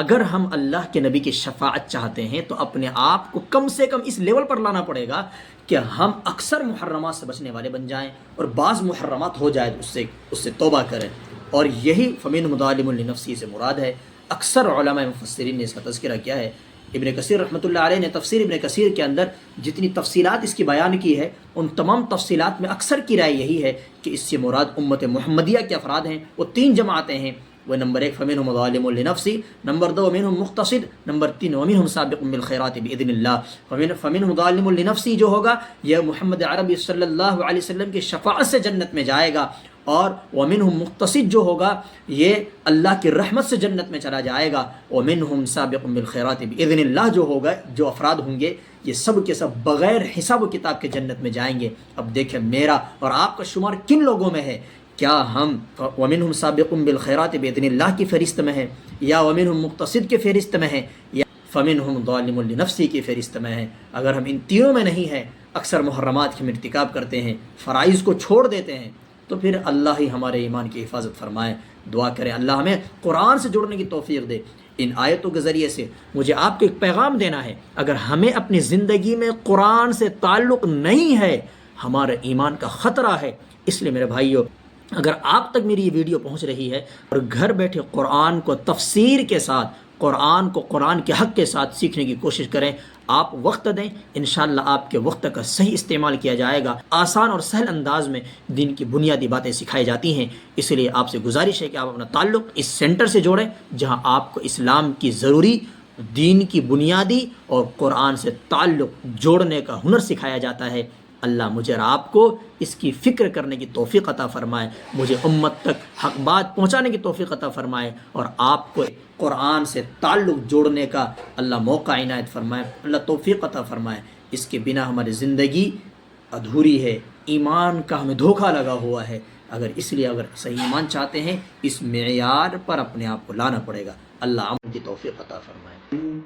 اگر ہم اللہ کے نبی کی شفاعت چاہتے ہیں تو اپنے آپ کو کم سے کم اس لیول پر لانا پڑے گا کہ ہم اکثر محرمات سے بچنے والے بن جائیں، اور بعض محرمات ہو جائے تو اس سے توبہ کریں. اور یہی فَمِنْهُمْ ظَالِمٌ لِنَفْسِهِ سے مراد ہے. اکثر علماء مفسرین نے اس کا تذکرہ کیا ہے. ابن کثیر رحمۃ اللہ علیہ نے تفسیر ابن کثیر کے اندر جتنی تفصیلات اس کی بیان کی ہے، ان تمام تفصیلات میں اکثر کی رائے یہی ہے کہ اس سے مراد امت محمدیہ کے افراد ہیں. وہ 3 جماعتیں ہیں. وہ نمبر 1 فَمِنْهُمْ ظَالِمٌ لِنَفْسِهِ، نمبر 2 وَمِنْهُمْ مُقْتَصِدٌ، نمبر 3 وَمِنْهُمْ سَابِقٌ بِالْخَيْرَاتِ بِإِذْنِ اللَّهِ. فَمِنْهُمْ ظَالِمٌ لِنَفْسِهِ جو ہوگا یہ محمد عربی صلی اللہ علیہ وسلم کی شفاعت سے جنت میں جائے گا، اور وَمِنْهُمْ مُقْتَصِد جو ہوگا یہ اللہ کی رحمت سے جنت میں چلا جائے گا. وَمِنْهُمْ سَابِقٌ بِالْخَيْرَاتِ بِإِذْنِ اللَّهِ جو ہوگا، جو افراد ہوں گے یہ سب کے سب بغیر حساب و کتاب کے جنت میں جائیں گے. اب دیکھیں میرا اور آپ کا شمار کن لوگوں میں ہے. کیا ہم وَمِنْهُمْ سَابِقٌ بِالْخَيْرَاتِ بِإِذْنِ اللَّهِ کی فہرست میں ہیں، یا وَمِنْهُمْ مُقْتَصِد کی فہرست میں ہیں، یا فَمِنْهُمْ ظَالِمٌ لِنَفْسِهِ کی فہرست میں ہیں؟ اگر ہم ان تینوں میں نہیں ہیں، اکثر محرمات کے ارتکاب کرتے ہیں، فرائض کو چھوڑ دیتے ہیں، تو پھر اللہ ہی ہمارے ایمان کی حفاظت فرمائے. دعا کریں اللہ ہمیں قرآن سے جڑنے کی توفیق دے. ان آیتوں کے ذریعے سے مجھے آپ کو ایک پیغام دینا ہے. اگر ہمیں اپنی زندگی میں قرآن سے تعلق نہیں ہے، ہمارے ایمان کا خطرہ ہے. اس لیے میرے بھائیوں، اگر آپ تک میری یہ ویڈیو پہنچ رہی ہے اور گھر بیٹھے قرآن کو تفسیر کے ساتھ، قرآن کو قرآن کے حق کے ساتھ سیکھنے کی کوشش کریں، آپ وقت دیں، انشاءاللہ آپ کے وقت کا صحیح استعمال کیا جائے گا. آسان اور سہل انداز میں دین کی بنیادی باتیں سکھائی جاتی ہیں. اس لیے آپ سے گزارش ہے کہ آپ اپنا تعلق اس سینٹر سے جوڑیں جہاں آپ کو اسلام کی ضروری دین کی بنیادی اور قرآن سے تعلق جوڑنے کا ہنر سکھایا جاتا ہے. اللہ مجھے اور آپ کو اس کی فکر کرنے کی توفیق عطا فرمائے، مجھے امت تک حق بات پہنچانے کی توفیق عطا فرمائے، اور آپ کو قرآن سے تعلق جوڑنے کا اللہ موقع عنایت فرمائے، اللہ توفیق عطا فرمائے. اس کے بنا ہماری زندگی ادھوری ہے، ایمان کا ہمیں دھوکہ لگا ہوا ہے. اس لیے اگر صحیح ایمان چاہتے ہیں، اس معیار پر اپنے آپ کو لانا پڑے گا. اللہ عمل کی توفیق عطا فرمائے.